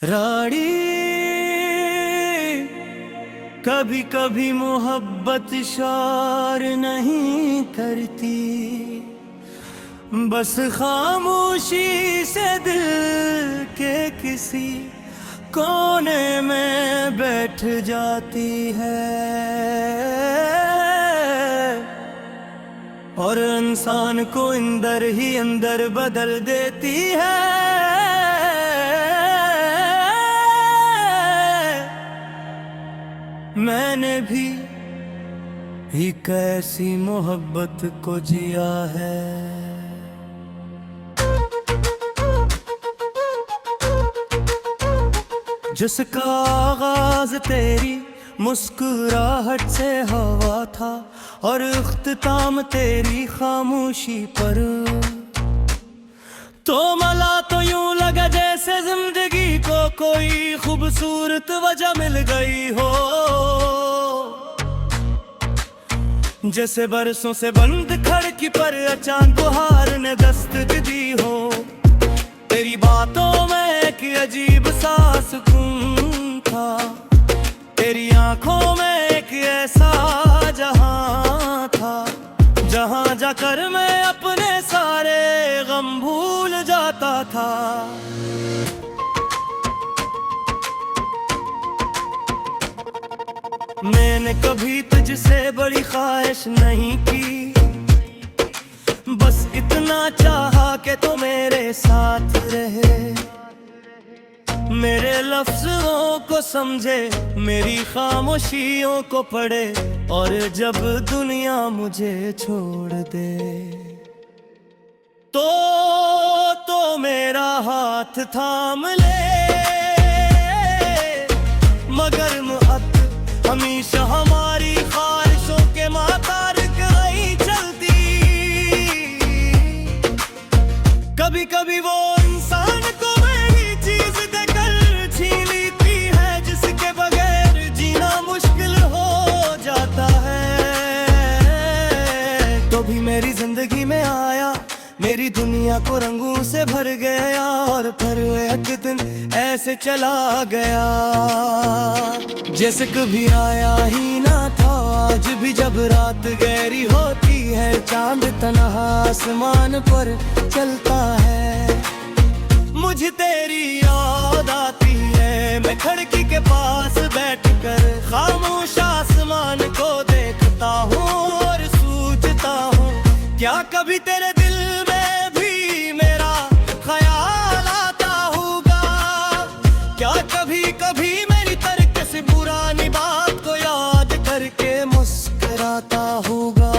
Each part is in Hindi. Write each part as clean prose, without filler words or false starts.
राड़ी कभी कभी मोहब्बत शार नहीं करती, बस खामोशी से दिल के किसी कोने में बैठ जाती है और इंसान को अंदर ही अंदर बदल देती है। मैंने भी एक ऐसी मोहब्बत को जिया है। जिसका आगाज तेरी मुस्कुराहट से हुआ था और इख्तिताम तेरी खामोशी पर, तो मला तो यूं लगा जैसे जिंदगी को कोई खूबसूरत वजह मिल गई हो, जैसे बरसों से बंद खिड़की पर अचानक बहार ने दस्तक दी हो। तेरी बातों में एक अजीब सा सुकून था, तेरी आंखों में एक ऐसा जहां था जहां जाकर मैं अपने सारे गम भूल जाता था। मैंने कभी तुझसे बड़ी ख्वाहिश नहीं की, बस इतना चाहा कि तो मेरे साथ रहे, मेरे लफ्ज़ों को समझे, मेरी खामोशियों को पढ़े, और जब दुनिया मुझे छोड़ दे तो मेरा हाथ थाम ले, मगर मुहब्बत हमेशा हमारी ख्वाहिशों के मुताबिक नहीं चलती। कभी कभी वो इंसान को मेरी चीज देकर छीन लेती है, जिसके बगैर जीना मुश्किल हो जाता है। तो भी मेरी जिंदगी में आया, मेरी दुनिया को रंगों से भर गया, और फिर एक दिन ऐसे चला गया जैसे कभी आया ही ना था। आज भी जब रात गहरी होती है, चांद तन्हा आसमान पर चलता है, मुझे तेरी याद आती है। मैं खिड़की के पास बैठकर खामोश आसमान को देखता हूँ और सोचता हूँ, क्या कभी तेरे दिल में भी मेरा ख्याल आता होगा? क्या कभी कभी मेरी तरक से पुरानी बात को याद करके मुस्कुराता होगा?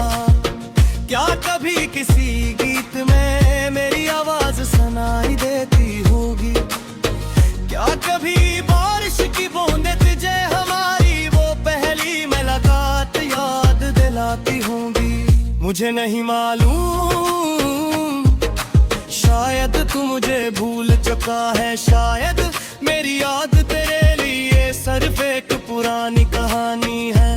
क्या कभी किसी गीत में मेरी आवाज सुनाई देती होगी? क्या कभी बारिश की बूंदें तुझे हमारी वो पहली मुलाकात याद दिलाती होंगी? मुझे नहीं मालूम, शायद तू मुझे भूल चुका है, शायद मेरी याद तेरे लिए सिर्फ एक पुरानी कहानी है,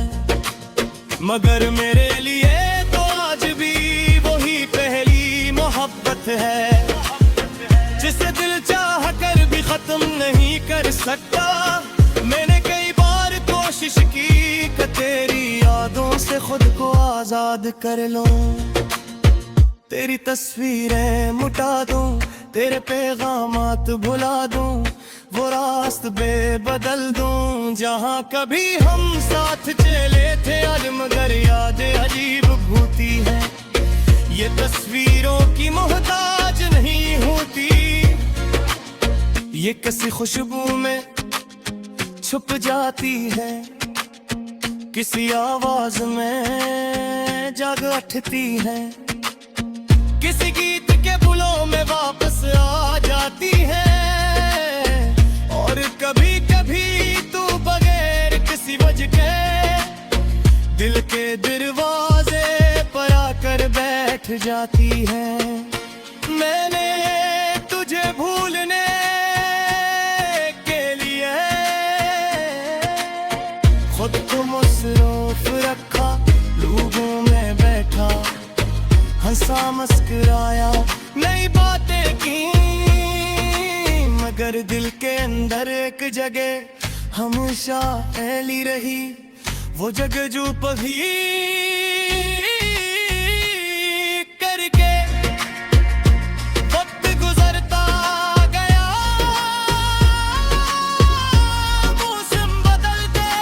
मगर मेरे लिए तो आज भी वही पहली मोहब्बत है, जिसे दिल चाह कर भी खत्म नहीं कर सकता। मैंने कई बार कोशिश की कि तेरी यादों से खुद को आजाद कर लूं, तेरी तस्वीरें मिटा दूं, तेरे पैगामात भुला दूं, वो रास्ते बदल दूं जहां कभी हम साथ चले थे। आज मगर याद अजीब होती है, ये तस्वीरों की मोहताज नहीं होती, ये किसी खुशबू में छुप जाती है, किसी आवाज में जाग उठती है, किसी गीत के बुलों में वापस आ जाती है, और कभी कभी तू बगैर किसी वजह के दिल के दरवाजे पर आकर बैठ जाती है। मैंने तुझे भूलने के लिए खुद को मसरूफ रखा, लोगों में बैठा, हंसा मुस्कुराया, नई बातें की, मगर मगर दिल के अंदर एक जगह हमेशा ऐली रही, वो जगह जो पभी करके वक्त गुजरता गया, मौसम बदलते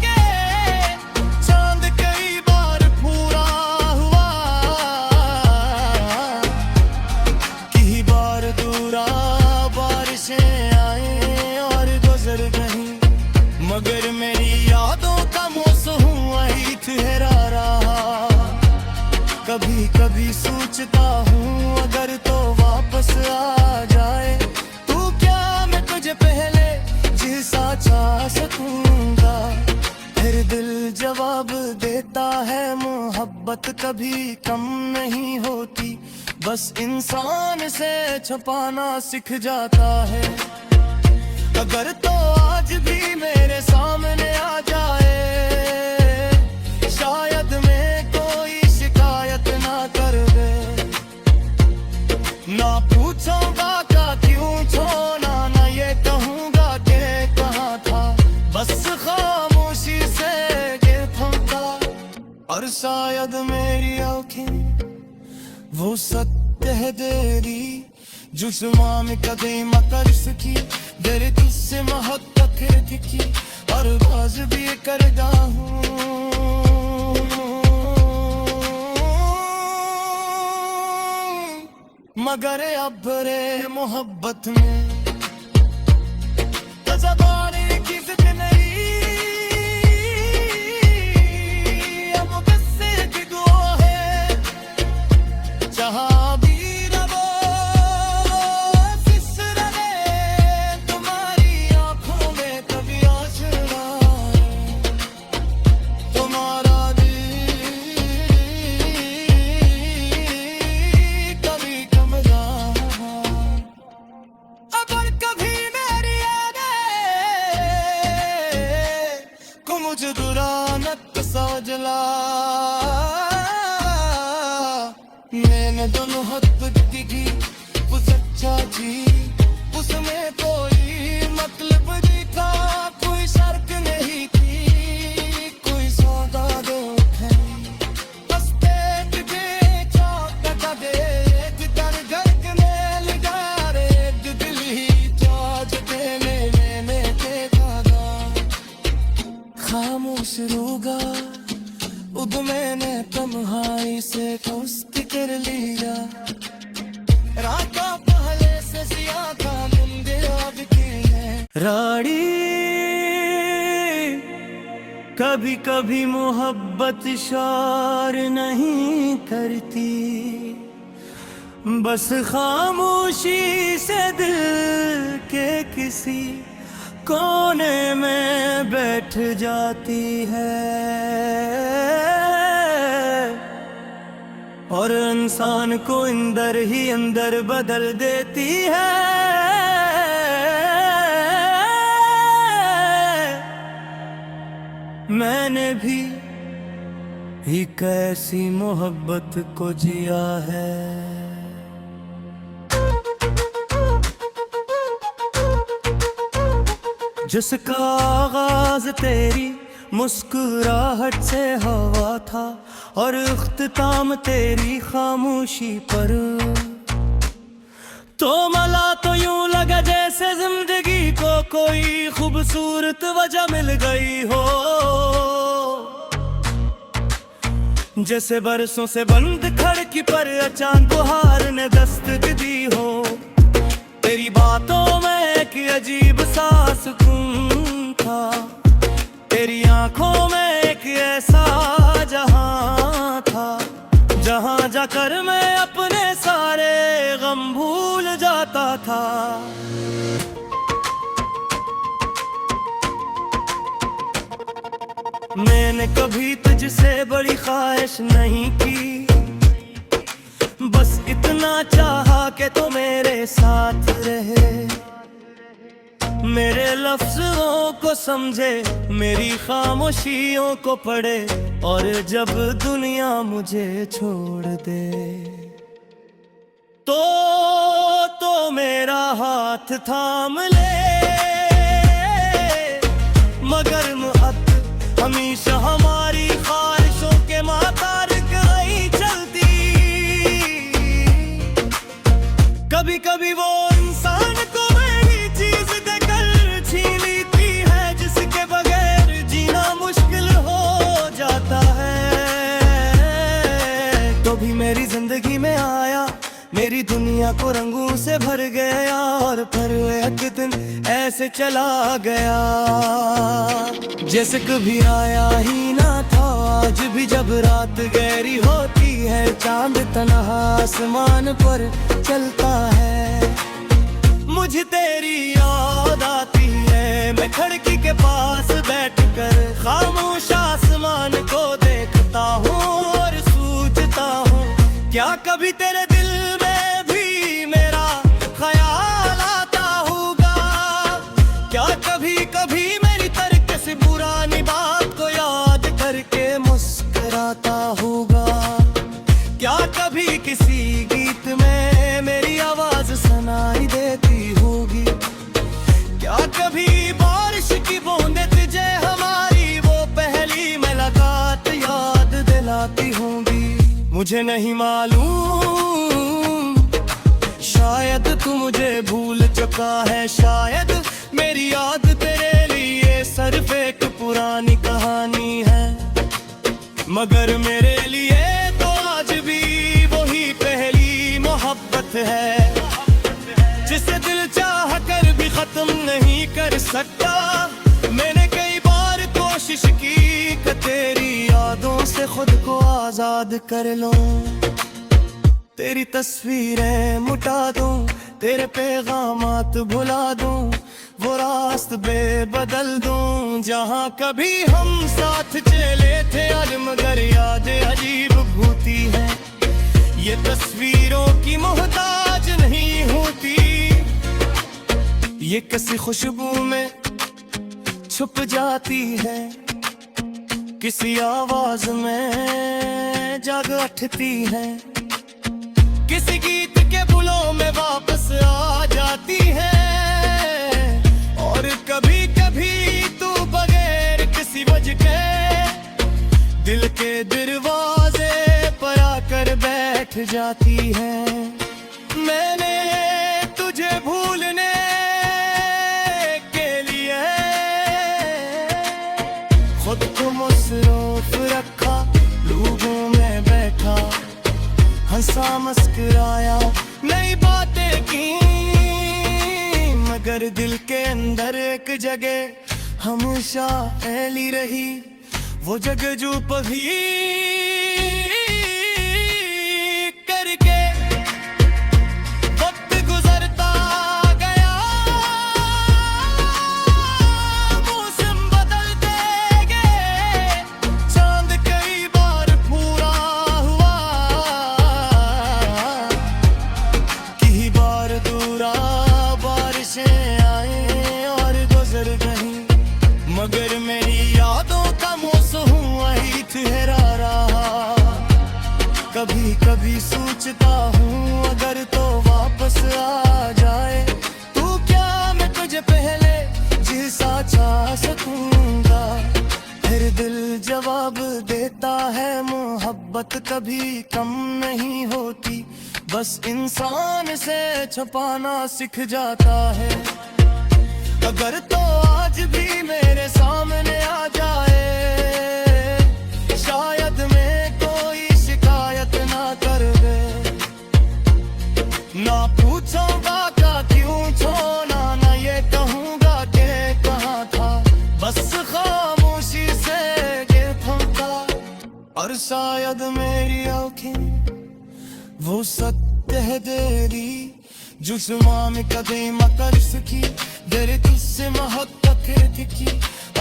गए, चांद कई बार पूरा हुआ, कई बार दूरा बारिशें आए और गुजर गई, मगर मेरी यादों का मौसम वही ठहरा रहा। कभी कभी सोचता हूँ अगर तो वापस आ जाए, तू क्या मैं तुझे पहले जैसा चाह सकूंगा। फिर दिल जवाब देता है मोहब्बत कभी कम नहीं होती, बस इंसान से छुपाना सीख जाता है। अगर तो आज भी मेरे सामने आ जाए, शायद मैं कोई शिकायत ना कर दे, ना पूछूंगा क्या क्यों छोड़ा, ना ये कहूंगा कि कहाँ था, बस खामोशी से गिर थमता। और शायद मेरी आँखें वो सत्य है तेरी, जुस्मा में कदे मकर सकी, तेरे तुझसे मोहब्बत थी और बाज भी करता हूँ, मगर अब रे मोहब्बत में जबानी की जिद नहीं, अब मुकस्सिर की दुआ है, जहाँ भी रहो फिसर रहे, तुम्हारी आंखों में कभी आशरा है, तुम्हारा दिल कभी कमरा। अगर कभी मेरी यादें को मुझे दुरानत सजला, मैंने दोनों हद दिखी वो सच्चा जी, उसमें कोई मतलब नहीं था, कोई शर्त नहीं थी, कोई सौदा दो है, बस पेट के चौक दे कर घर में लगा रे, दिल ही चाज तेरे मैंने देखा गा, खामोश रूगा उद मैंने तन्हाई से दोस्ती कर लिया, राता पहले से ज्यादा मुंदे अब के हैं राड़ी। कभी कभी मोहब्बत शार नहीं करती, बस खामोशी से दिल के किसी कोने में बैठ जाती है, और इंसान को अंदर ही अंदर बदल देती है। मैंने भी एक ऐसी मोहब्बत को जिया है। जिसका आगाज तेरी मुस्कुराहट से हुआ था और इख्तिताम तेरी खामोशी पर, तो मला तो यूं लगा जैसे जिंदगी को कोई खूबसूरत वजह मिल गई हो, जैसे बरसों से बंद खिड़की पर अचानक बहार ने दस्तक दी हो। तेरी बातों में एक अजीब सा सुकून था, तेरी आंखों में एक ऐसा जहां था, जहां जाकर मैं अपने सारे गम भूल जाता था। मैंने कभी तुझसे बड़ी ख्वाहिश नहीं की, बस इतना चाहा कि तो मेरे साथ रहे, मेरे लफ्ज़ों को समझे, मेरी खामोशियों को पढ़े, और जब दुनिया मुझे छोड़ दे तो वो मेरा हाथ थाम ले, मगर मुहब्बत हमेशा हमारी ख्वाहिशों के मुताबिक नहीं चलती। कभी कभी वो इंसान को वही चीज देकर छीन लेती है जिसके बगैर जीना मुश्किल हो जाता है। तो भी मेरी जिंदगी में आया, मेरी दुनिया को रंगों से भर गया, और फिर एक दिन ऐसे चला गया जैसे कभी आया ही ना था। आज भी जब रात गहरी होती है, चांद तन्हा आसमान पर चलता है, मुझे तेरी याद आती है। मैं खिड़की के पास बैठकर खामोश आसमान को देखता हूँ और सोचता हूँ, क्या कभी तेरे दिल में भी मेरा ख्याल आता होगा? क्या कभी कभी मेरी तरक से पुरानी बात को याद करके मुस्कुराता होगा? क्या कभी किसी गीत में मेरी आवाज सुनाई देती होगी? क्या कभी बारिश की बूंदें तुझे हमारी वो पहली मुलाकात याद दिलाती होंगी? मुझे नहीं मालूम, शायद तू मुझे भूल चुका है, शायद मेरी याद तेरे लिए सिर्फ एक पुरानी कहानी है, मगर मेरे लिए तो आज भी वही पहली मोहब्बत है, जिसे दिल चाह कर भी खत्म नहीं कर सकता। मैंने कई बार कोशिश की कि तेरी यादों से खुद को आजाद कर लूं, तेरी तस्वीरें मिटा दूं, तेरे पैगामात भुला दूं, वो रास्ते बदल दूं जहां कभी हम साथ चले थे। आज मगर याद अजीब होती है, ये तस्वीरों की मोहताज नहीं होती, ये किसी खुशबू में छुप जाती है, किसी आवाज में जाग उठती है, किसी गीत के बुलों में वापस आ जाती है, और कभी कभी तू बगैर किसी वजह के दिल के दरवाजे पर आकर बैठ जाती है। मैंने तुझे भूलने के लिए खुद को मसरूफ रखा, लोगों में बैठा, हंसा मुस्कुराया, नई बातें की, मगर दिल के अंदर एक जगह हमेशा फैली रही, वो जगह जो कभी करके वक्त गुजरता गया, मौसम बदलते गए, चांद कई बार पूरा हुआ, कई बार दूरा बारिशें आई और गुजर गई, मगर मेरी यादों का मौसम वही ठहरा रहा। कभी कभी सोचता हूँ अगर तो वापस आ जाए, तू क्या मैं तुझे पहले जैसा चाह सकूंगा? फिर दिल जवाब देता है, मोहब्बत कभी कम नहीं होती, बस इंसान से छुपाना सीख जाता है। अगर तो आज भी मेरे सामने आ जाए, शायद मैं कोई शिकायत ना कर दे, ना पूछूंगा क्या क्यों छोड़ा, ना ये कहूंगा कि कहाँ था, बस खामोशी से गिरता, और शायद मेरी आँखें वो सत्य है तेरी, जुस्मा में कभी मकर सकी, तेरे किस्से मोहब्बत की,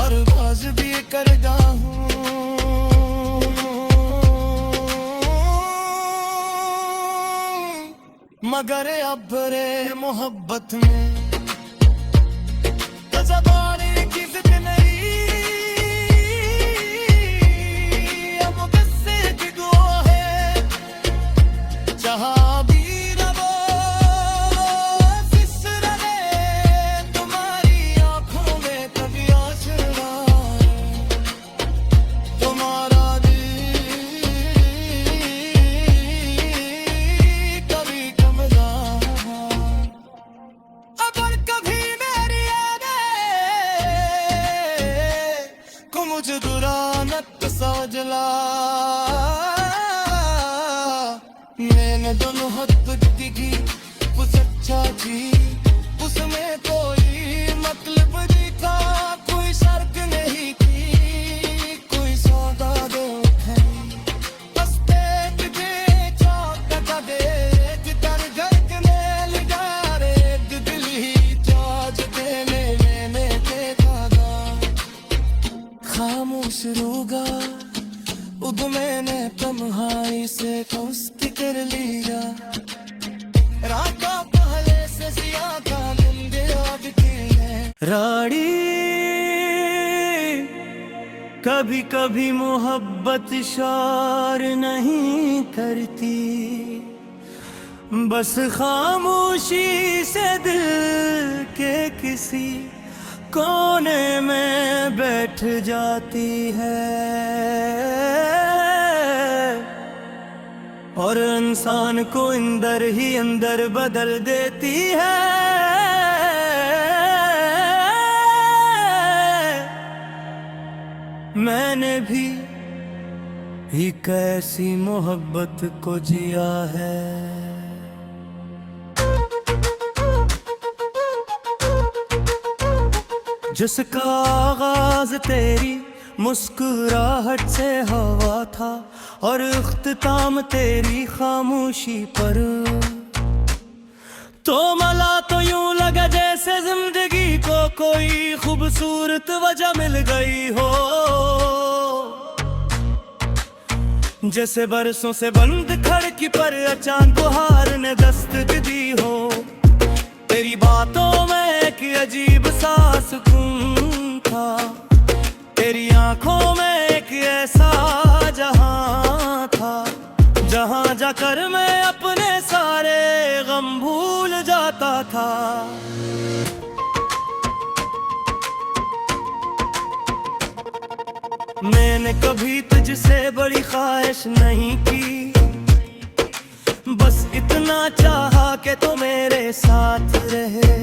और बाज भी करदा हूँ, मगर अब रे मोहब्बत में ज़बाने की ज़िद नहीं, अब किस्से की गो है, जहाँ भी रहो खुशरूगा उब मैंने तन्हाई से दोस्ती कर लिया राता पहले से ज्यादा मुंदे आगती है राड़ी कभी कभी मोहब्बत शार नहीं करती बस खामोशी से दिल के किसी कोने में बैठ जाती है और इंसान को अंदर ही अंदर बदल देती है। मैंने भी एक ऐसी मोहब्बत को जिया है। जिसका आगाज तेरी मुस्कुराहट से हवा था और इख्तिताम तेरी खामोशी पर तो मला तो यूं लगा जैसे जिंदगी को कोई खूबसूरत वजह मिल गई हो जैसे बरसों से बंद खिड़की पर अचानक बहार ने दस्तक दी हो। तेरी बातों में एक अजीब सा सुकून था तेरी आंखों में एक ऐसा जहां था जहां जाकर मैं अपने सारे गम भूल जाता था। मैंने कभी तुझसे बड़ी ख्वाहिश नहीं की बस इतना चाहा कि तो मेरे साथ रहे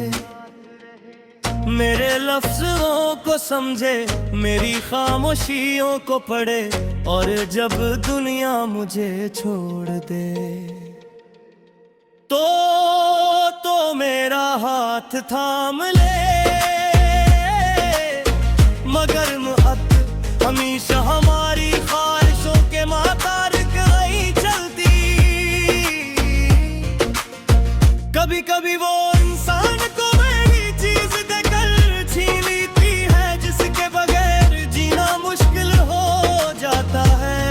मेरे लफ्ज़ों को समझे मेरी खामोशियों को पढ़े और जब दुनिया मुझे छोड़ दे तो मेरा हाथ थाम ले मगर मुअत्त हमेशा हमारी ख्वाहिशों के मातारिक नहीं चलती। कभी कभी वो इंसान को मेरी चीज देकर छीन लेती है जिसके बगैर जीना मुश्किल हो जाता है।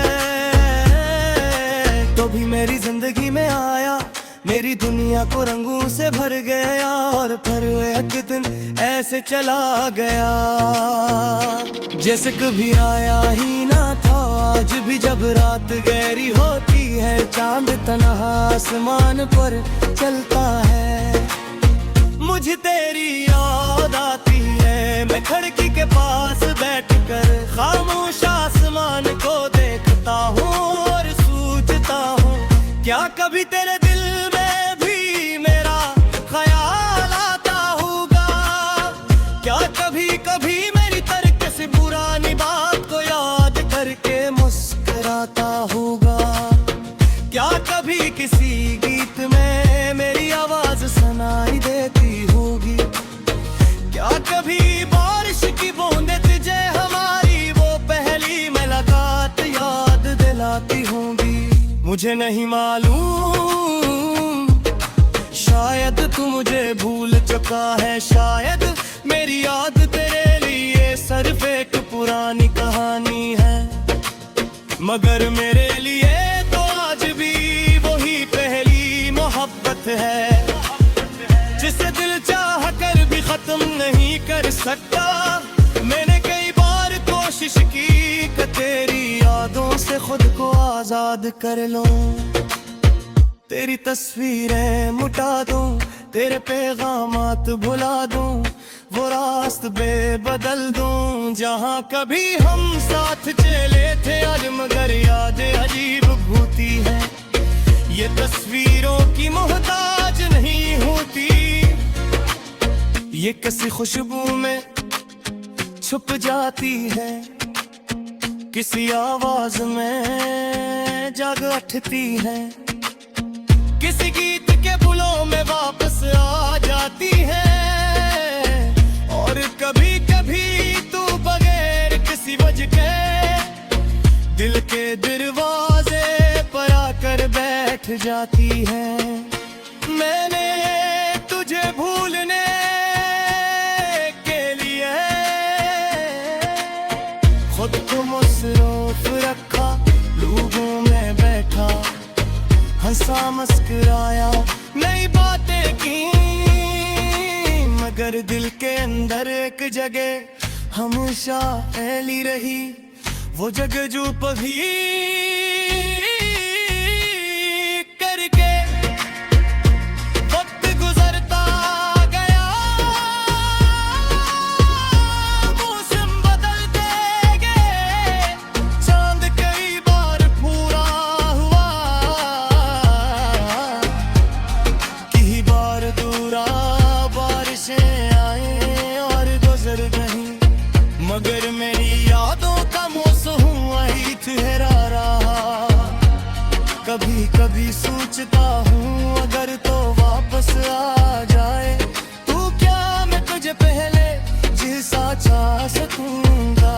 तो भी मेरी जिंदगी में आया मेरी दुनिया को रंगों से भर गया और फिर एक दिन ऐसे चला गया जैसे कभी आया ही ना था। आज भी जब रात गहरी होती है चांद तन्हा आसमान पर चलता है मुझे तेरी याद आती है। मैं खिड़की के पास बैठकर खामोश आसमान को देखता हूँ और सोचता हूँ क्या कभी तेरे दिल में भी मेरा ख्याल आता होगा। क्या कभी कभी मेरी तरक से पुरानी बात को याद करके मुस्कुराता होगा। क्या कभी किसी गीत में मेरी आवाज सुनाई देती होगी। क्या कभी बारिश की बूंदें तुझे हमारी वो पहली मुलाकात याद दिलाती होंगी। मुझे नहीं मालूम शायद तू मुझे भूल चुका है शायद मेरी याद तेरे लिए सिर्फ एक पुरानी कहानी है मगर मेरे लिए तो आज भी वही पहली मोहब्बत है जिसे दिल चाह कर भी खत्म नहीं कर सकता। मैंने कई बार कोशिश की कि तेरी यादों से खुद को आजाद कर लूं तेरी तस्वीरें मिटा दूं तेरे पैगामात भुला दूं वो रास्ते बदल दूं जहां कभी हम साथ चले थे आज मगर यादें अजीब भूती है। ये तस्वीरों की मोहताज नहीं होती ये किसी खुशबू में छुप जाती है किसी आवाज में जाग उठती है किसी गीत के बुलों में वापस आ जाती है और कभी कभी तू बगैर किसी वजह के दिल के दरवाजे पर आकर बैठ जाती है। मैंने तुझे भूलने के लिए खुद को मुस्कुराया, नई बातें की, मगर दिल के अंदर एक जगह हमेशा ऐली रही, वो जगह जो कभी करके वक्त गुजरता गया, मौसम बदलते गए, चांद कई बार पूरा हुआ, कई बार दूरा बारिशें आए और गुजर गई, मगर मेरी यादों का मौसम वही ठहरा रहा। कभी कभी सोचता हूँ अगर तो वापस आ जाए, तू क्या मैं तुझे पहले जैसा चाह सकूंगा।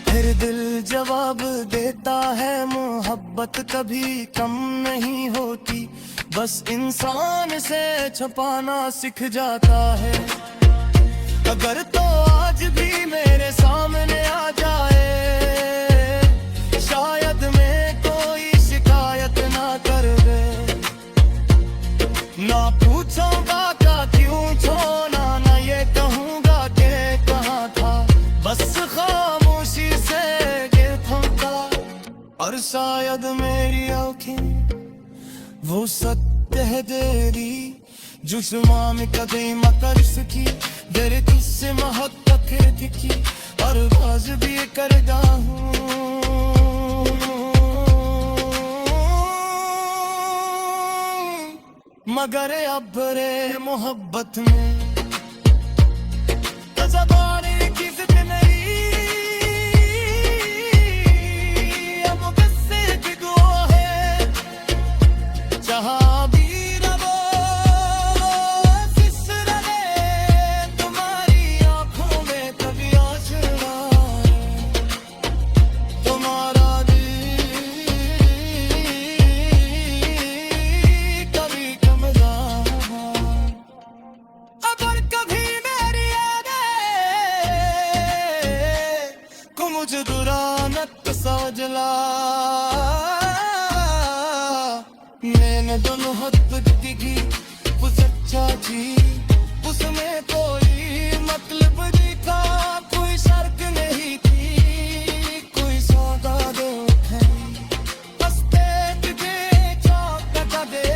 फिर दिल जवाब देता है मोहब्बत कभी कम नहीं होती, बस इंसान से छुपाना सीख जाता है। अगर तो आज भी मेरे सामने आ जाए, शायद मैं कोई शिकायत ना कर दे, ना पूछूंगा क्या क्यों छोड़ा, ना ये कहूंगा कि कहाँ था, बस खामोशी से गिर थमता। और शायद मेरी आँखें वो सत्य है तेरी, जुस्मा में कदे मकर सकी, दर किससे मोहब्बत दिखी, और बाज भी करता हूँ, मगर अब रे मोहब्बत में ज़बाने की ज़िद नहीं, अब किससे भिगो है, जहाँ भी रहो किस रहे, तुम्हारी आँखों में कभी आँसू आए, तुम्हारा दिल कभी कम जाए। अगर कभी मेरी यादें को मुझे बुरा न समझला, मैंने दोनों हद दिखी वो सच्चा जी, उसमें कोई मतलब नहीं था, कोई शर्त नहीं थी, कोई सौदा है, बस देख दे चौका दे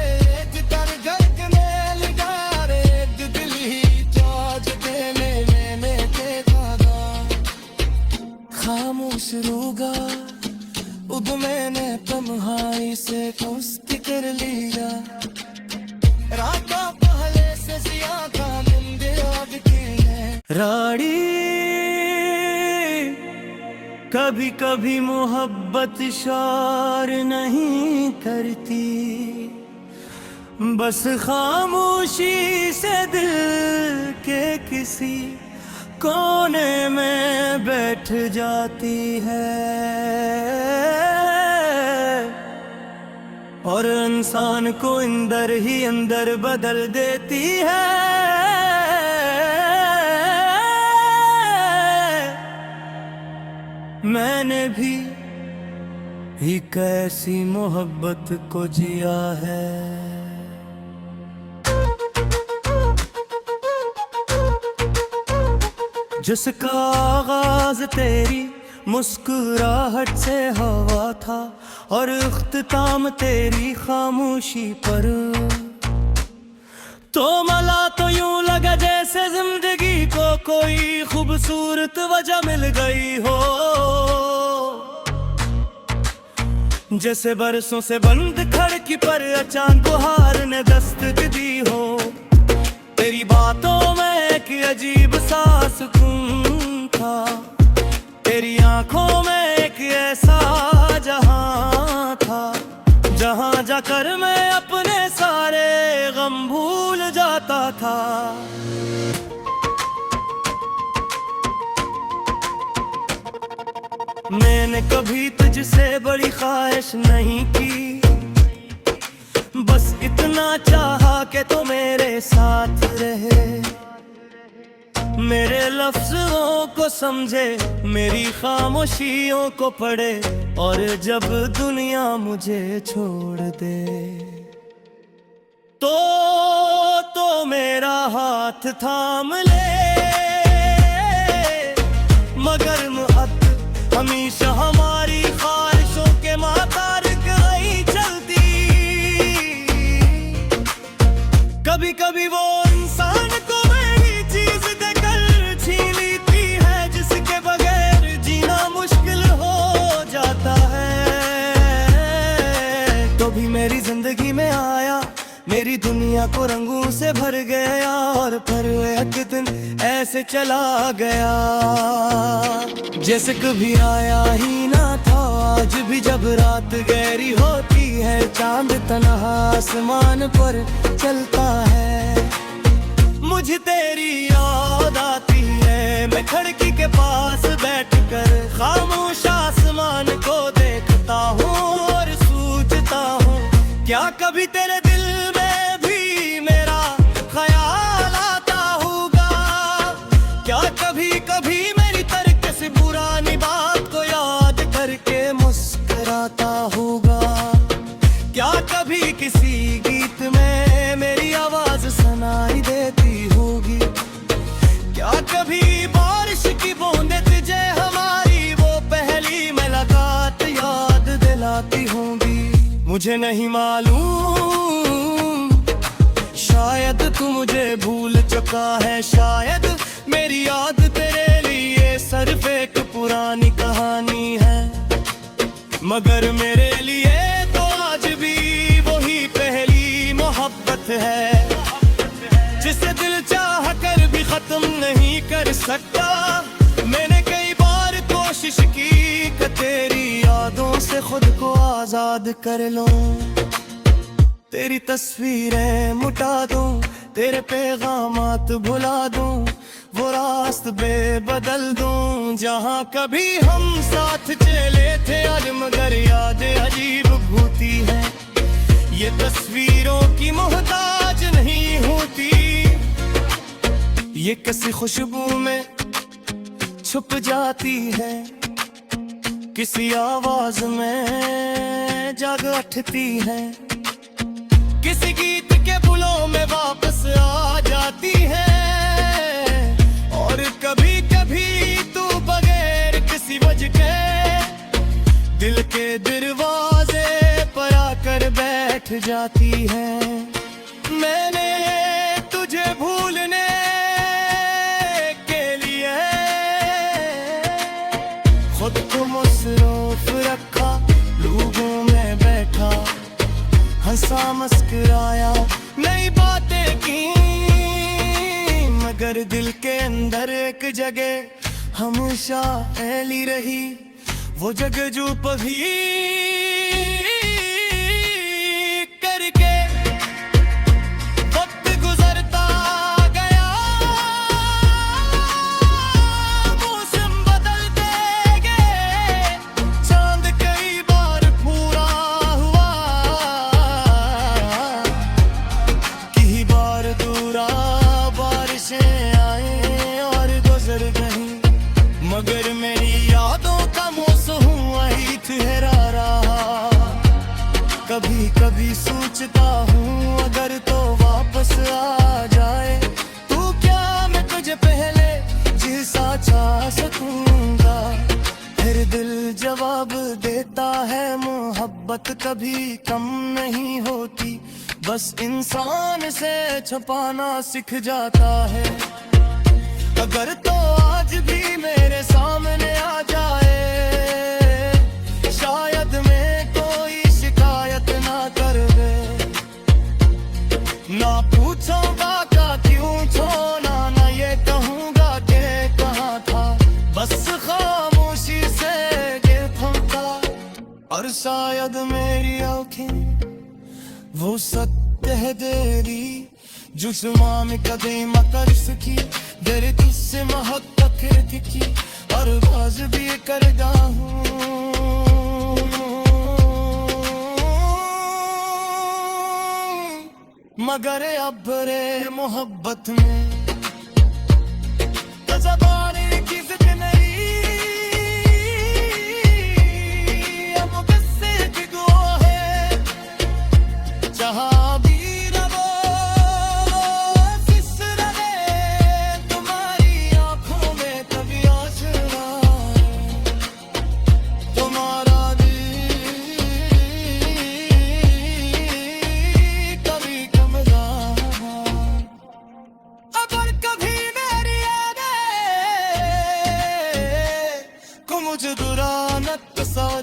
तर घर में लगा रे, दिल ही चार्ज देने मैंने देखा था, खामोश रूगा उद मैंने तन्हाई से दोस्ती कर लिया, रात पहले से ज्यादा नींद आती है। राड़ी कभी कभी मोहब्बत शोर नहीं करती, बस खामोशी से दिल के किसी कोने में बैठ जाती है, और इंसान को अंदर ही अंदर बदल देती है। मैंने भी एक ऐसी मोहब्बत को जिया है। जिसका आगाज तेरी मुस्कुराहट से हुआ था, और इख्तिताम तेरी खामोशी पर, तो मला तो यूं लगा जैसे जिंदगी को कोई खूबसूरत वजह मिल गई हो, जैसे बरसों से बंद खिड़की पर अचानक बहार ने दस्तक दी हो। तेरी बातों में एक अजीब सा सुकून था, तेरी आंखों में एक ऐसा जहां था, जहां जाकर मैं अपने सारे गम भूल जाता था। मैंने कभी तुझसे बड़ी ख्वाहिश नहीं की, बस इतना चाहा कि तो मेरे साथ रहे, मेरे लफ्ज़ों को समझे, मेरी खामोशियों को पढ़े, और जब दुनिया मुझे छोड़ दे तो मेरा हाथ थाम ले, मगर मुअत्त हमेशा हमारी ख्वाहिशों के मुताबिक नहीं चलती। कभी कभी वो इंसान को मेरी चीज देकर छीन लेती है, जिसके बगैर जीना मुश्किल हो जाता है। तो भी मेरी जिंदगी में आया, मेरी दुनिया को रंगों से भर गया, और फिर एक दिन ऐसे चला गया जैसे कभी आया ही ना था। आज भी जब रात गहरी होती है, चांद तन्हा आसमान पर चलता है, मुझे तेरी याद आती है। मैं खिड़की के पास बैठकर खामोश आसमान को देखता हूँ और सोचता हूँ, क्या कभी तेरे दिल में भी मेरा ख्याल आता होगा? क्या कभी कभी मेरी तरक से पुरानी बात को याद करके मुस्कुराता होगा? क्या कभी किसी गीत में मेरी आवाज सुनाई देती होगी? क्या कभी बारिश की बूंदें तुझे हमारी वो पहली मुलाकात याद दिलाती होंगी? मुझे नहीं मालूम, शायद तू मुझे भूल चुका है, शायद मेरी याद तेरे लिए सिर्फ एक पुरानी कहानी है, मगर मेरे लिए तो आज भी वही पहली मोहब्बत है, जिसे दिल चाह कर भी खत्म नहीं कर सकता। मैंने कई बार कोशिश की कि तेरी यादों से खुद को आजाद कर लूं, तेरी तस्वीरें मिटा दूं, तेरे पैगामात भुला दूं, वो रास्ते बदल दूं जहां कभी हम साथ चले थे। आज मगर याद अजीब होती है, ये तस्वीरों की मोहताज नहीं होती, ये किसी खुशबू में छुप जाती है, किसी आवाज में जाग उठती है, किसी गीत के बुलों में वापस आ जाती है। और कभी कभी तू बगैर किसी वजह के दिल के दरवाजे पर आकर बैठ जाती है। मैंने तुझे भूलने के लिए खुद को मसरूफ रखा, लोगों में बैठा, हंसा मुस्कुराया, नई बातें की, मगर दिल के अंदर एक जगह हमेशा ऐली रही, वो जगह जो कभी करके वक्त गुजरता गया, मौसम बदलते गए, चांद कई बार पूरा हुआ, कई बार दूरा बारिशें आए और गुजर गई, मगर मेरी यादों का मौसम वही ठहरा रहा। कभी कभी सोचता हूँ अगर तो वापस आ जाए, तू क्या मैं तुझे पहले जैसा चाह सकूंगा? फिर दिल जवाब देता है, मोहब्बत कभी कम नहीं होती, बस इंसान से छुपाना सीख जाता है। अगर तो आज भी मेरे सामने आ जाए, शायद मैं कोई शिकायत ना कर दे, ना पूछूंगा क्या क्यों छोड़ा, ना ये कहूंगा कि कहाँ था, बस खामोशी से गिर थमता। और शायद मेरी आँखें वो सत्य है तेरी, जुस्मा में कदम कर सकी, दर तुझसे मोहब्बत थी, और बाज भी करदा हूँ, मगर अब रे मोहब्बत में ज़बाने की ज़िद नहीं, अब किससे है, जहाँ भी रहो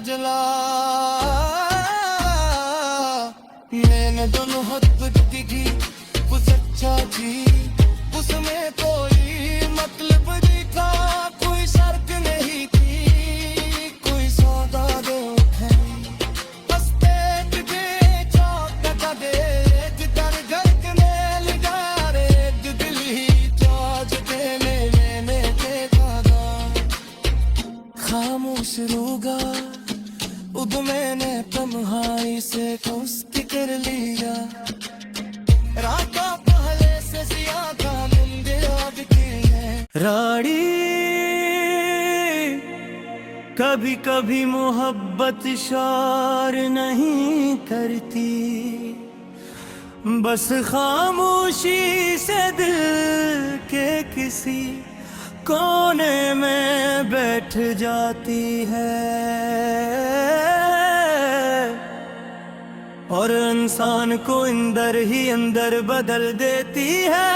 जला मैंने दोनों मोहब्बत की वो सच्चा जी उसमें कोई मतलब दिखा कोई शर्त नहीं थी कोई सौदा दे उठे बस पेट के चौक का दे जिधर घर के मेल डारे दिल ही चाज देने मैंने देखा खामोश रूगा उद मैंने तन्हाई से कुछ कर लिया राका पहले से ज्यादा मुंदे अब के हैं राड़ी कभी कभी मोहब्बत शार नहीं करती बस खामोशी से दिल के किसी कोने में बैठ जाती है और इंसान को अंदर ही अंदर बदल देती है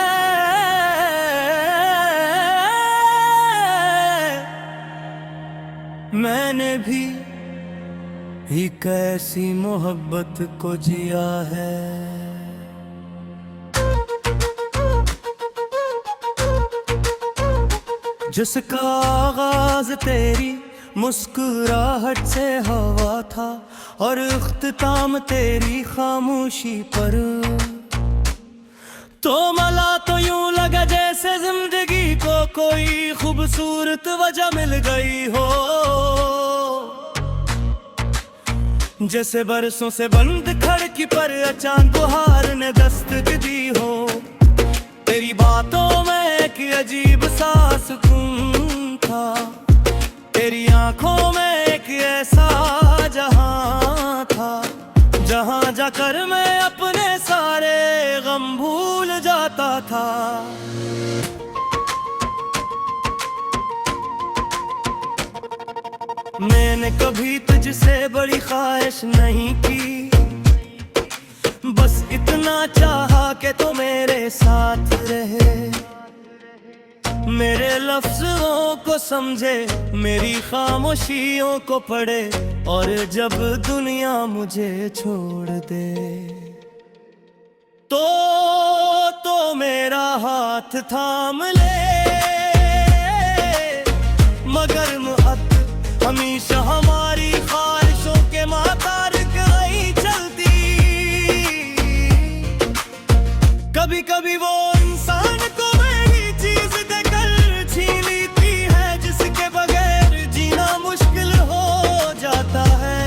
मैंने भी एक ऐसी मोहब्बत को जिया है जिसका आगाज तेरी मुस्कुराहट से हवा था और इख्तिताम तेरी खामोशी पर तो मला तो यूं लगा जैसे जिंदगी को कोई खूबसूरत वजह मिल गई हो जैसे बरसों से बंद खिड़की पर अचानक बहार ने दस्तक दी हो तेरी बातों में एक अजीब सा सुकून था तेरी आंखों में एक ऐसा जहां था जहां जाकर मैं अपने सारे गम भूल जाता था मैंने कभी तुझसे बड़ी ख्वाहिश नहीं की बस इतना चाहा कि तो मेरे साथ रहे मेरे लफ्ज़ों को समझे मेरी खामोशियों को पढ़े और जब दुनिया मुझे छोड़ दे तो मेरा हाथ थाम ले मगर मुहब्बत हमेशा हमारी ख्वाहिशों के मातारिक नहीं चलती कभी कभी वो इंसान को मेरी चीज देकर छीन लेती है जिसके बगैर जीना मुश्किल हो जाता है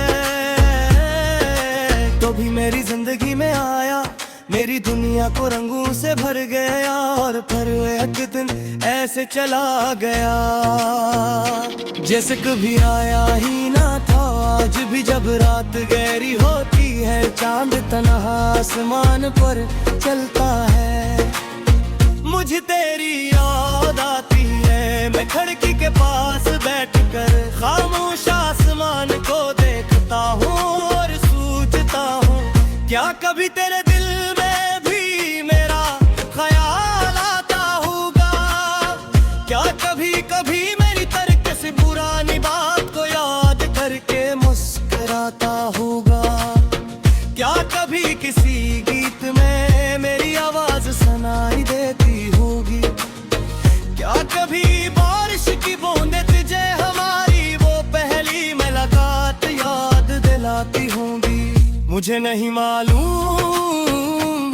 तो भी मेरी जिंदगी में आया मेरी दुनिया को रंगों से भर गया और फिर एक दिन ऐसे चला गया जैसे कभी आया ही ना था आज भी जब रात गहरी होती है चांद तन्हा आसमान पर चलता है मुझे तेरी याद आती है मैं खिड़की के पास बैठकर खामोश आसमान को देखता हूँ और सोचता हूँ क्या कभी तेरे दिल में भी मेरा ख्याल आता होगा क्या कभी कभी मेरी तरक से पुरानी बात को याद करके मुस्कुराता होगा क्या कभी किसी गीत में मेरी आवाज सुनाई देती होगी क्या कभी बारिश की बूंदें तुझे हमारी वो पहली मुलाकात याद दिलाती होंगी मुझे नहीं मालूम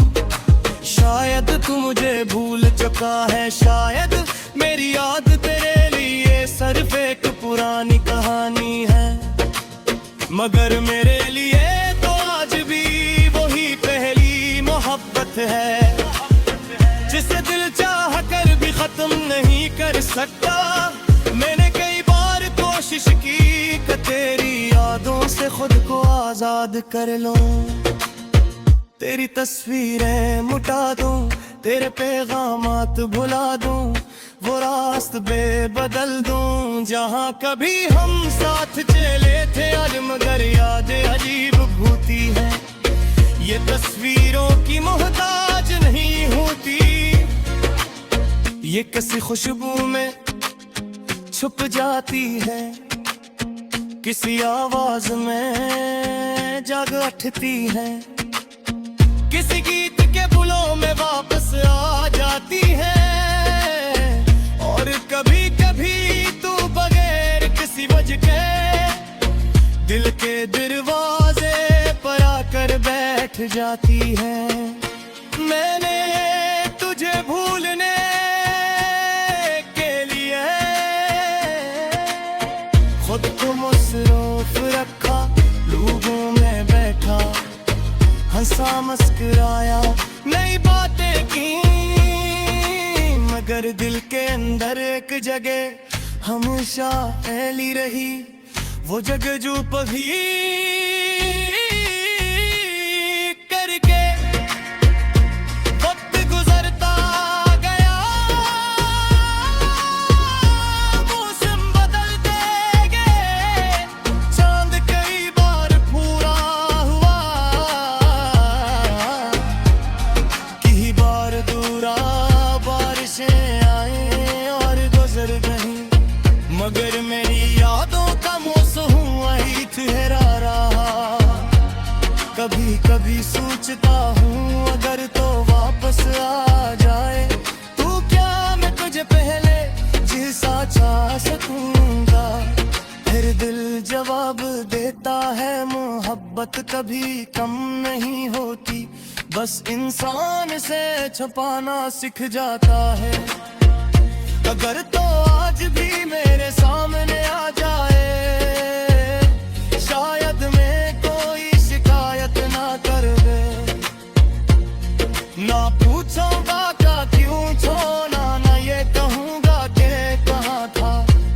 शायद तू मुझे भूल चुका है शायद मेरी याद तेरे लिए सिर्फ एक पुरानी कहानी है मगर मेरे लिए तो आज भी वही पहली मोहब्बत है जिसे दिल चाह कर भी खत्म नहीं कर सकता मैंने कई बार कोशिश की कि तेरी यादों से खुद को आजाद कर लूं तेरी तस्वीरें मिटा दूं तेरे पैगामात भुला दूं वो रास्ते बदल दूं जहां कभी हम साथ चले थे आज मगर याद अजीब भूती है ये तस्वीरों की मोहताज नहीं होती ये किसी खुशबू में छुप जाती है किसी आवाज में जाग उठती है, किसी गीत के बुलों में वापस आ जाती है। और कभी कभी तू बगैर किसी वजह के दिल के दरवाजे पर आकर बैठ जाती है। मैंने तुझे भूलने के लिए खुद को मसरूफ रखा, लोगों में बैठा, हंसा मुस्कुराया, नई बातें की, मगर दिल के अंदर एक जगह हमेशा फैली रही, वो जगह जो कभी करके वक्त गुजरता गया, मौसम बदलते गए, चांद कई बार पूरा हुआ, कई बार दूरा बारिशें आई और गुजर गई, मगर मेरी यादों का मौसम वही ठहरा रहा। कभी कभी सोचता हूँ अगर तो वापस आ जाए, तू क्या मैं तुझे पहले जैसा चाह सकूंगा। फिर दिल जवाब देता है मोहब्बत कभी कम नहीं होती, बस इंसान से छुपाना सीख जाता है। अगर तो आज भी मेरे सामने आ जाए, शायद मैं कोई शिकायत ना कर दे, ना पूछूंगा क्या क्यों छोड़ा, ना ये कहूंगा कि कहाँ था,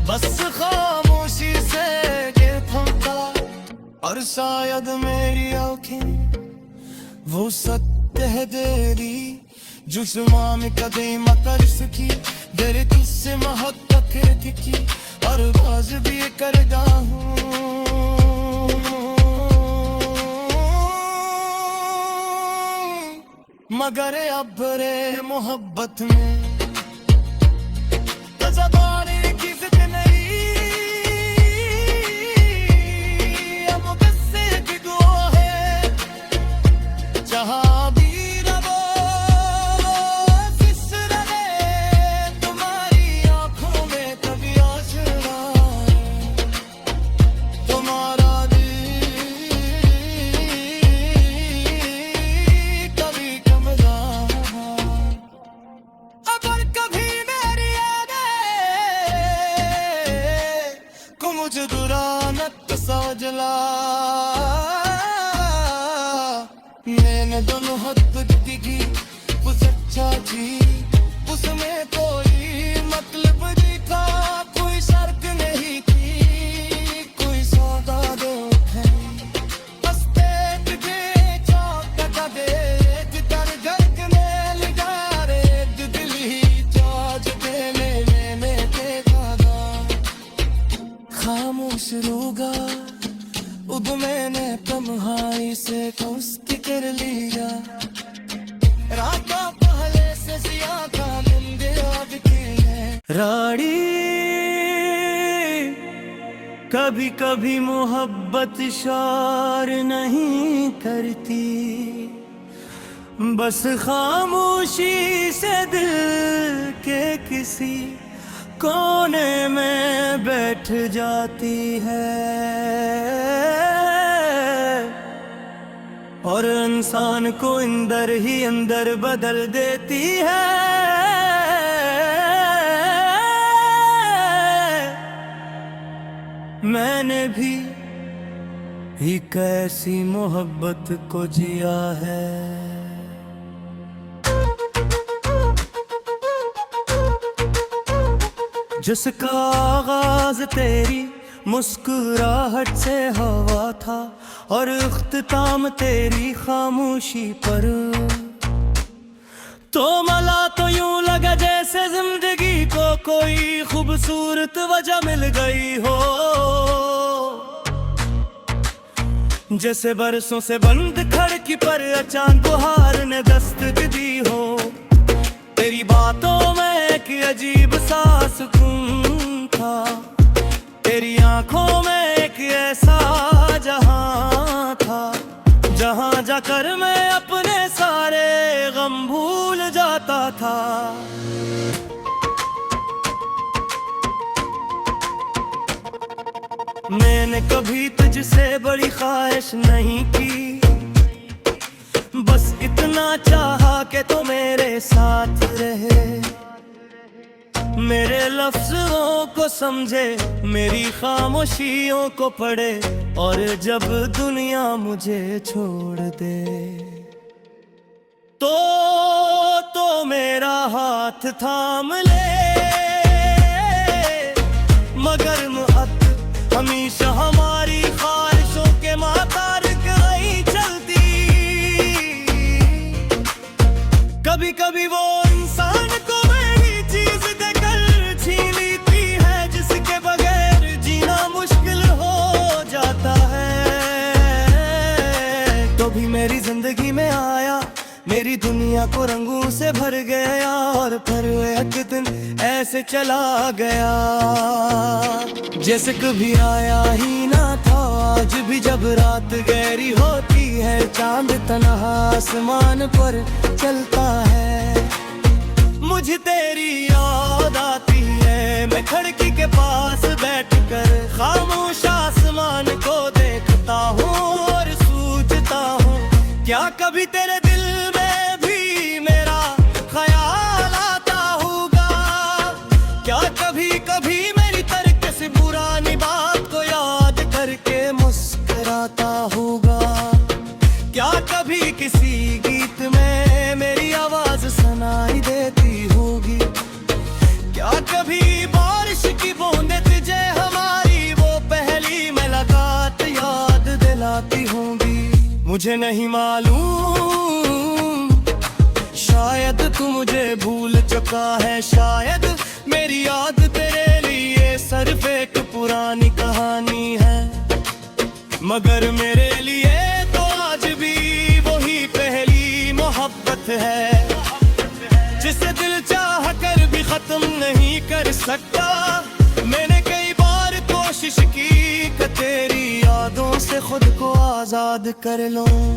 बस खामोशी से गिर थमता। और शायद मेरी आँखें वो सत्य है तेरी, जुस्मा में कदम कर सकी, दर किससे मोहब्बत की, और बाज भी करता हूँ, मगर अब रे मोहब्बत में जबानी की जिद नहीं, अब किससे की दुआ है, जहाँ भी रहो किस रहे, तुम्हारी आंखों में कभी आशना है, तुम्हारा दिल कभी कमरा। अगर कभी मेरी यादें को मुझे दुरानत सजला, मैंने दोनों हद की वो सच्चा जी, उसमें कोई मतलब नहीं था, कोई शर्त नहीं थी, कोई सौदा दो है, बस देख के चौक दे जिधर घर में लगा रे, दिल ही चार्ज देने में देखा था। खामोश रूगा उब मैंने तन्हाई से दोस्ती कर लिया, राता पहले से ज्यादा मुंदे आज के हैं राड़ी। कभी कभी मोहब्बत शार नहीं करती, बस खामोशी से दिल के किसी कोने में बैठ जाती है, और इंसान को अंदर ही अंदर बदल देती है। मैंने भी एक ऐसी मोहब्बत को जिया है। जिसका आगाज तेरी मुस्कुराहट से हवा था, और इख्तिताम तेरी खामोशी पर, तो मला तो यूं लगा जैसे जिंदगी को कोई खूबसूरत वजह मिल गई हो, जैसे बरसों से बंद खिड़की पर अचानक बहार ने दस्तक दी हो। तेरी बातों में एक अजीब सा सुकून था, तेरी आंखों में एक मगर मैं अपने सारे गम भूल जाता था। मैंने कभी तुझसे बड़ी ख्वाहिश नहीं की, बस इतना चाहा कि तो मेरे साथ रहे, मेरे लफ्ज़ों को समझे, मेरी खामोशियों को पढ़े, और जब दुनिया मुझे छोड़ दे तो मेरा हाथ थाम ले। मगर मुअत्त हमेशा हमारी ख्वाहिशों के मातारिक नहीं चलती। कभी कभी वो इंसान को मेरी चीज देकर छीन लेती है, जिसके बगैर जीना मुश्किल हो जाता है। तो भी मेरी जिंदगी में आया, मेरी दुनिया को रंगों से भर गया, और फिर एक दिन ऐसे चला गया जैसे कभी आया ही ना था। आज भी जब रात गहरी होती है, चांद तन्हा आसमान पर चलता है, मुझे तेरी याद आती है। मैं खिड़की के पास बैठकर खामोश आसमान को देखता हूँ और सोचता हूँ, क्या कभी तेरे दिल में भी मेरा ख्याल आता होगा? क्या कभी कभी मेरी तरक से पुरानी बात को याद करके मुस्कुराता होगा? क्या कभी किसी गीत में मेरी आवाज सुनाई देती होगी? क्या कभी बारिश की बूंदें तुझे हमारी वो पहली मुलाकात याद दिलाती होंगी? मुझे नहीं मालूम, शायद तू मुझे भूल चुका है, शायद मेरी याद तेरे लिए सिर्फ एक पुरानी कहानी है। मगर मेरे लिए तो आज भी वही पहली मोहब्बत है, जिसे दिल चाह कर भी खत्म नहीं कर सकता। मैंने कई बार कोशिश की कि तेरी यादों से खुद को आजाद कर लूं,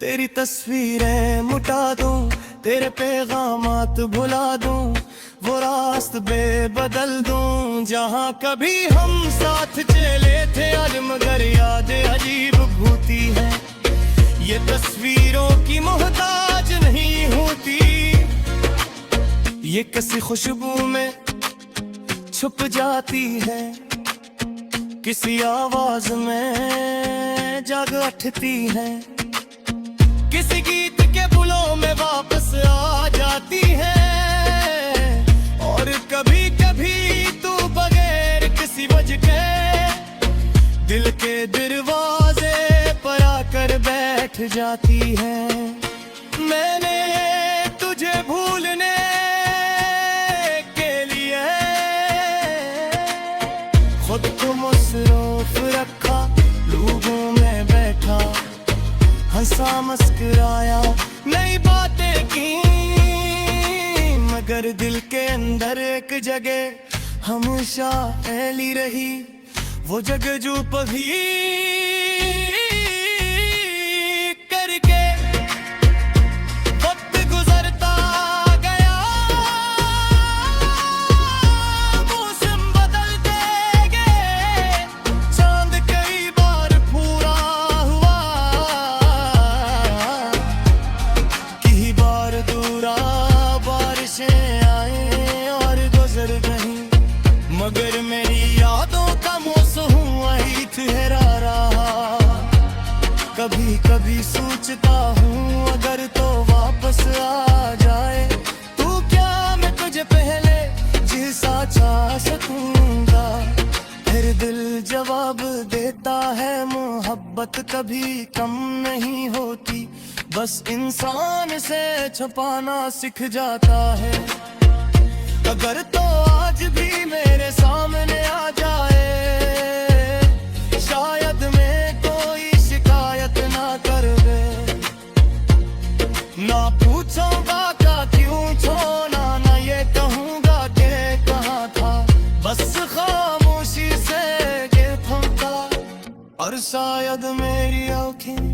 तेरी तस्वीरें मिटा दूं, तेरे पैगामात भुला दूं, वो रास्ते बदल दूं जहां कभी हम साथ चले थे। आज मगर याद अजीब होती है, ये तस्वीरों की मोहताज नहीं होती, ये किसी खुशबू में छुप जाती है, किसी आवाज में जाग उठती है, किसी गीत के बुलों में वापस आ जाती है। और कभी कभी तू बगैर किसी वजह के दिल के दरवाजे पर आकर बैठ जाती है। मैंने तुझे भूलने के लिए खुद को मसरूफ रखा, लोगों में बैठा, हंसा मुस्कुराया, नई बातें की, मगर दिल के अंदर एक जगह हमेशा फैली रही, वो जगह जो कभी करके वक्त गुजरता गया, मौसम बदलते गए, चांद कई बार पूरा हुआ, कई बार दूरा बारिशें आए और गुजर गई, मगर मेरी यादों का मौसम वही ठहरा रहा। कभी कभी सोचता हूँ अगर तो वापस आ जाए, तू क्या मैं तुझे पहले जैसा चाह सकूंगा? फिर दिल जवाब देता है, मोहब्बत कभी कम नहीं होती, बस इंसान से छुपाना सीख जाता है। अगर तो आज भी मेरे सामने आ जाए, शायद मैं कोई शिकायत ना कर दे, ना पूछूंगा क्या क्यों छोड़ा, ना ये कहूंगा कि कहाँ था, बस खामोशी से गिर थमता। और शायद मेरी आँखें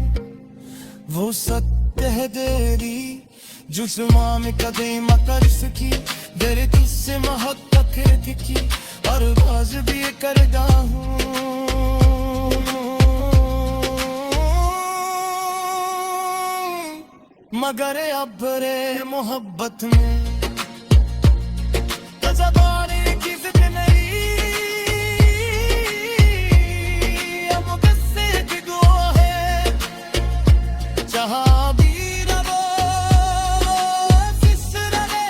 वो सत्य है देरी जुस्मा में कदम कर सकी तेरे किससे मोहब्बत की और बाज भी करदा हूँ मगर अब रे मोहब्बत में जबानी की जिद नहीं अब किससे भिगो है जहाँ भी रहो फिसर रहे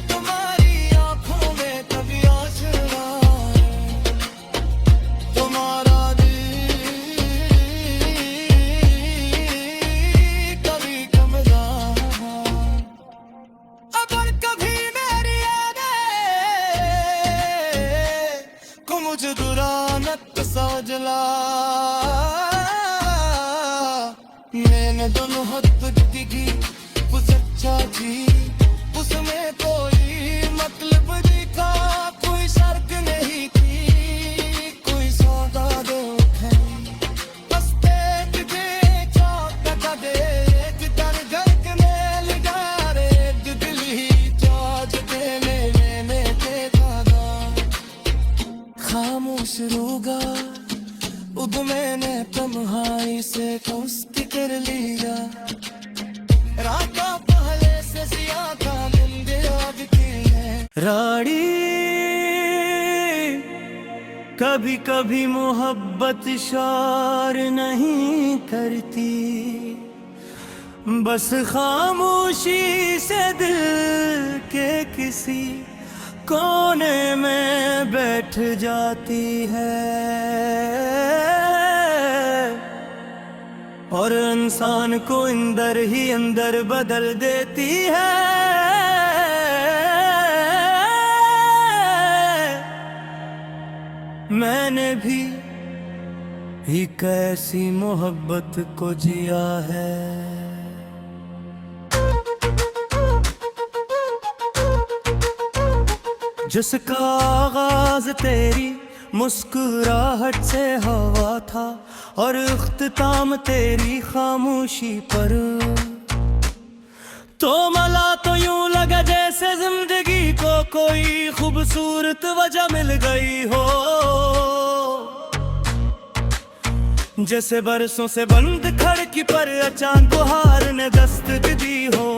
तुम्हारी आंखों में कभी आशना है तुम्हारा दिल कभी कमरा अगर कभी मेरी को मुझे दुरानत सजला मैंने दोनों हाथ दिखी वो सच्चा जी उसमें कोई मतलब दिखा कोई शर्त नहीं थी कोई सौदा दो बस तुझे चौक दे घर घर के मेल डारे दिल ही चार्ज देने मैंने देखा खामोश रूगा उद मैंने तन्हाई से दोस्ती कर लिया राता पहले से ज्यादा दिन दिखती है राड़ी कभी कभी मोहब्बत शार नहीं करती बस खामोशी से दिल के किसी कोने में बैठ जाती है और इंसान को अंदर ही अंदर बदल देती है मैंने भी एक ऐसी मोहब्बत को जिया है जिसका आगाज तेरी मुस्कुराहट से हवा था और इख्तिताम तेरी खामोशी पर तो मला तो यूं लगा जैसे जिंदगी को कोई खूबसूरत वजह मिल गई हो जैसे बरसों से बंद खिड़की पर अचानक बहार ने दस्तक दी हो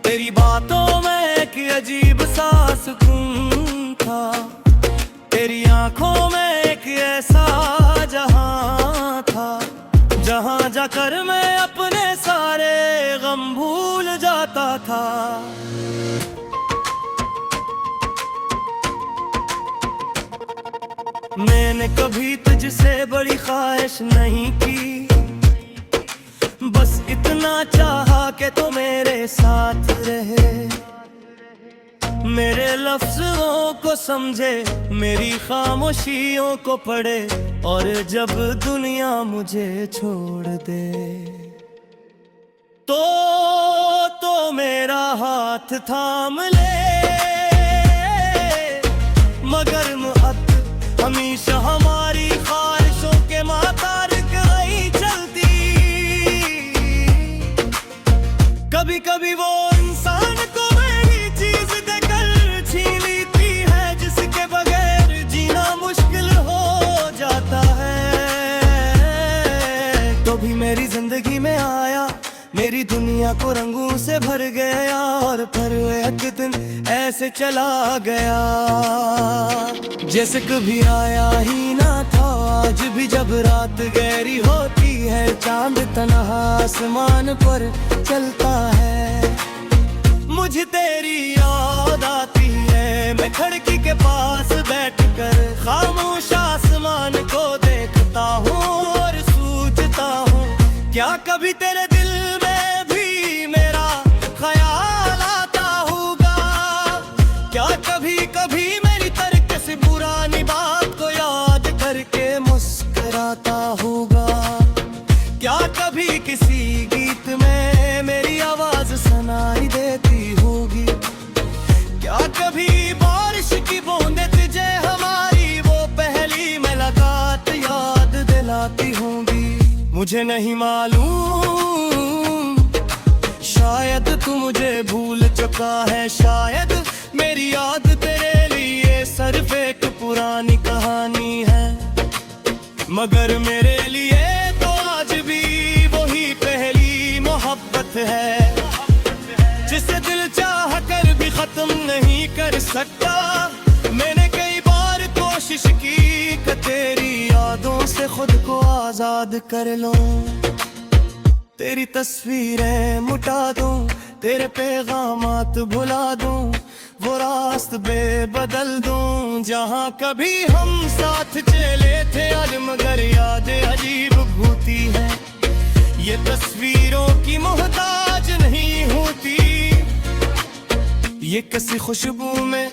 तेरी बातों में एक अजीब सा सुकून था तेरी आंखों में एक ऐसा जहां था जहां जाकर मैं अपने सारे गम भूल जाता था मैंने कभी तुझसे बड़ी ख्वाहिश नहीं की बस इतना चाहा कि तो मेरे साथ रहे मेरे लफ्जों को समझे मेरी खामोशियों को पढ़े और जब दुनिया मुझे छोड़ दे तो मेरा हाथ थाम ले मगर मुहब्बत हमेशा हमारी ख्वाहिशों के मातारिक नहीं चलती कभी कभी वो इंसान को मेरी चीज देकर छीन लेती है जिसके बगैर जीना मुश्किल हो जाता है तो भी मेरी जिंदगी में आया मेरी दुनिया को रंगों से भर गया और फिर एक दिन ऐसे चला गया जैसे कभी आया ही ना था आज भी जब रात गहरी होती है चांद तन्हा आसमान पर चलता है मुझे तेरी याद आती है मैं खिड़की के पास बैठकर खामोश आसमान को देखता हूँ और सोचता हूँ क्या कभी तेरे दिल में भी मेरा ख्याल आता होगा क्या कभी कभी मेरी तरक से पुरानी बात को याद करके मुस्कुराता होगा क्या कभी किसी गीत में मेरी आवाज सुनाई देती होगी क्या कभी बारिश की बूंदें तुझे हमारी वो पहली मुलाकात याद दिलाती होंगी मुझे नहीं मालूम, शायद तू मुझे भूल चुका है, शायद मेरी याद तेरे लिए सिर्फ एक पुरानी कहानी है। मगर मेरे लिए तो आज भी वही पहली मोहब्बत है, जिसे दिल चाह कर भी खत्म नहीं कर सकता। मैंने कई बार कोशिश की कि तेरी यादों से खुद को आजाद कर लूं, तेरी तस्वीरें मिटा दूं, तेरे पैगामात भुला दूं, वो रास्ते बदल दूं जहां कभी हम साथ चले थे। आज मगर यादें अजीब भूती हैं, ये तस्वीरों की मोहताज नहीं होती, ये किसी खुशबू में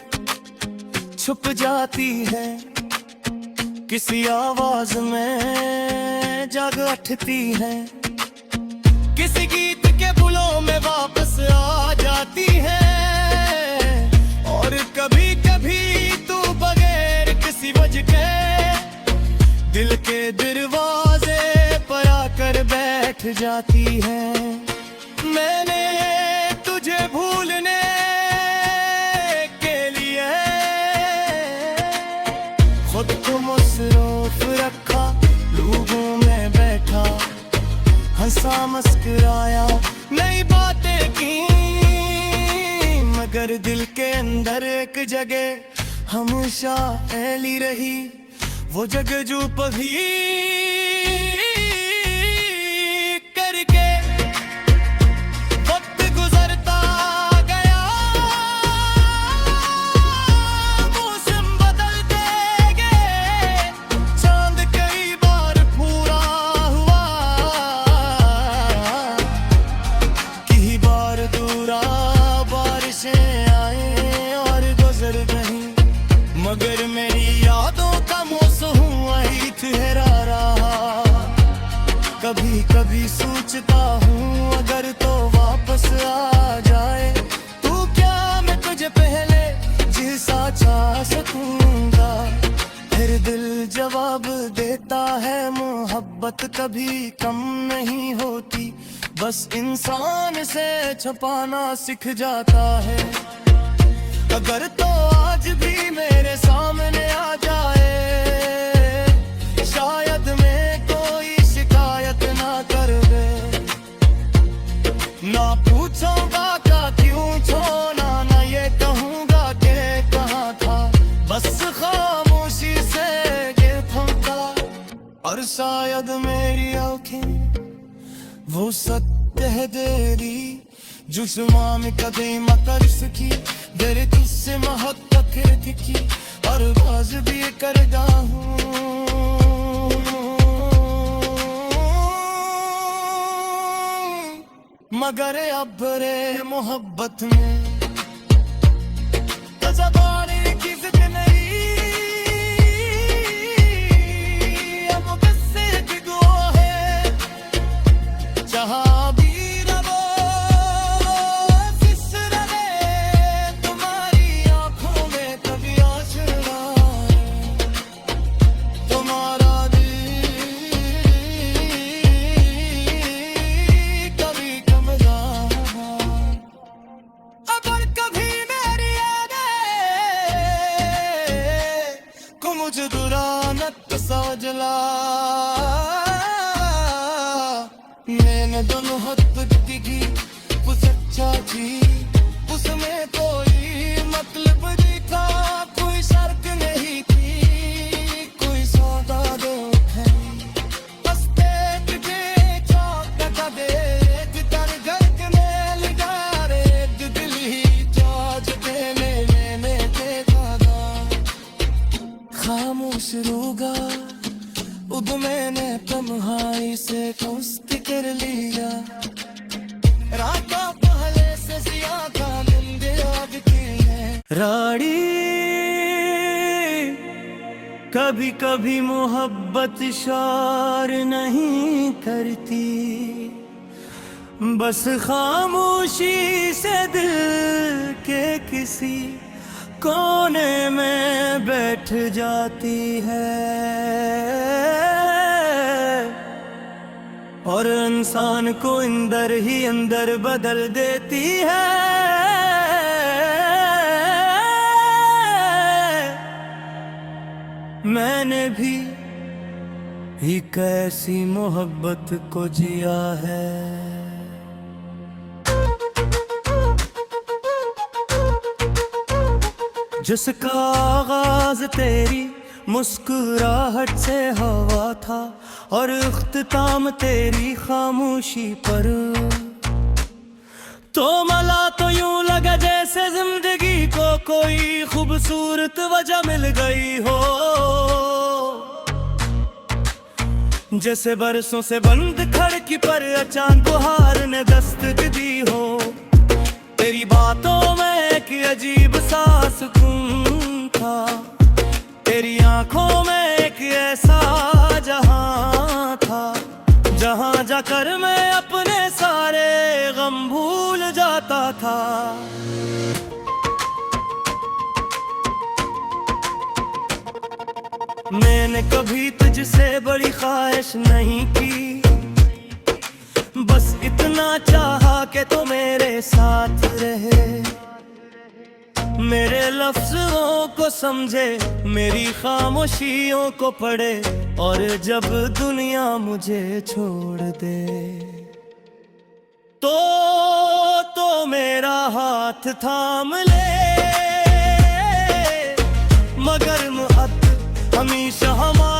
छुप जाती है, किसी आवाज में जाग उठती है, किसी गीत के बुलों में वापस आ जाती है। और कभी कभी तू बगैर किसी वजह के दिल के दरवाजे पर आकर बैठ जाती है। मैंने तुझे भूलने के लिए खुद को मसरूफ रखा, लोगों में बैठा, हंसा मुस्कुराया, नई बातें की, मगर दिल के अंदर एक जगह हमेशा ऐली रही, वो जगह जो कभी करके वक्त गुजरता गया, मौसम बदलते गए, चांद कई बार पूरा हुआ, कई बार दूरा बारिशें आए और गुजर गई, मगर मेरी यादों का मौसम वही ठहरा रहा। कभी कभी सोचता हूँ अगर तो वापस आ जाए तू, क्या मैं तुझे पहले जैसा चाह सकूंगा। फिर दिल जवाब देता है मोहब्बत कभी कम नहीं होती, बस इंसान से छुपाना सीख जाता है। अगर तो आज भी मेरे सामने आ जाए, शायद मैं कोई शिकायत ना कर दे, ना पूछूंगा क्या क्यों छोड़ा, ना ये कहूंगा कि कहाँ था, बस खामोशी से ये थमता। और शायद मेरी आँखें वो सत्य है तेरी, जुस्मा में कदे मकर सकी, तेरे किस्से महत्तक थी, और बाज भी करदा हूँ, मगर अब रे मोहब्बत में तज़बाने की जिद नहीं, अब किस्से दिगो है, जहाँ भी मुझे दुरानत सजला, मैंने दोनों हाथ दिखी वो सच्चा थी, उसमें कोई मतलब नहीं था, कोई शर्त नहीं थी, कोई सौदा दो है, बस देख के चौक दे तर घर के मेल डारे, दिल ही जाज देने मैंने देखा खामोश रोगा, उद मैंने तन्हाई से दोस्ती कर लिया, रात पहले से ज्यादा नींद आती है। राड़ी कभी कभी मोहब्बत शार नहीं करती, बस खामोशी से दिल के किसी कोने में बैठ जाती है। और इंसान को अंदर ही अंदर बदल देती है। मैंने भी एक ऐसी मोहब्बत को जिया है। जिसका आगाज तेरी मुस्कुराहट से हुआ था और इख्तिताम तेरी खामोशी पर, तो मला तो यूं लगा जैसे जिंदगी को कोई खूबसूरत वजह मिल गई हो। जैसे बरसों से बंद खिड़की पर अचानक बहार ने दस्तक दी हो। तेरी बातों में एक अजीब सा सुकून था, तेरी आंखों में एक ऐसा जहां था, जहां जाकर मैं अपने सारे गम भूल जाता था। मैंने कभी तुझसे बड़ी ख्वाहिश नहीं की, बस इतना चाहा कि तो मेरे साथ रहे, मेरे लफ्जों को समझे, मेरी खामोशियों को पढ़े, और जब दुनिया मुझे छोड़ दे तो मेरा हाथ थाम ले, मगर मुहब्बत हमेशा हमारा